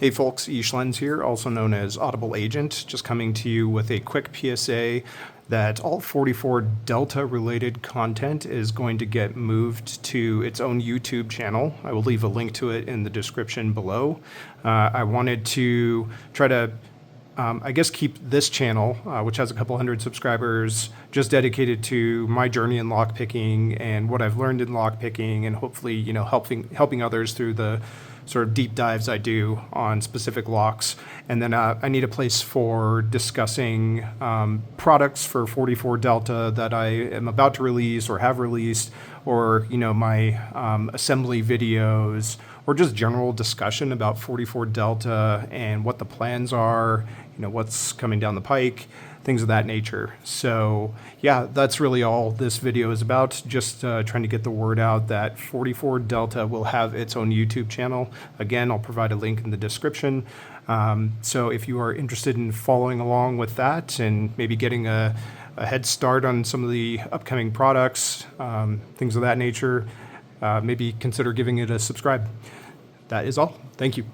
Hey folks, Ishlenz here, also known as Audible Agent, just coming to you with a quick PSA that all 44 Delta related content is going to get moved to its own YouTube channel. I will leave a link to it in the description below. I wanted to try to keep this channel, which has a couple hundred subscribers, just dedicated to my journey in lockpicking and what I've learned in lockpicking, and hopefully, helping others through the sort of deep dives I do on specific locks. And then I need a place for discussing products for 44 Delta that I am about to release or have released, or my assembly videos, or just general discussion about 44 Delta and what the plans are, what's coming down the pike, things of that nature. So yeah, that's really all this video is about, just trying to get the word out that 44 Delta will have its own YouTube channel. Again, I'll provide a link in the description. So if you are interested in following along with that and maybe getting a head start on some of the upcoming products, things of that nature, maybe consider giving it a subscribe. That is all. Thank you.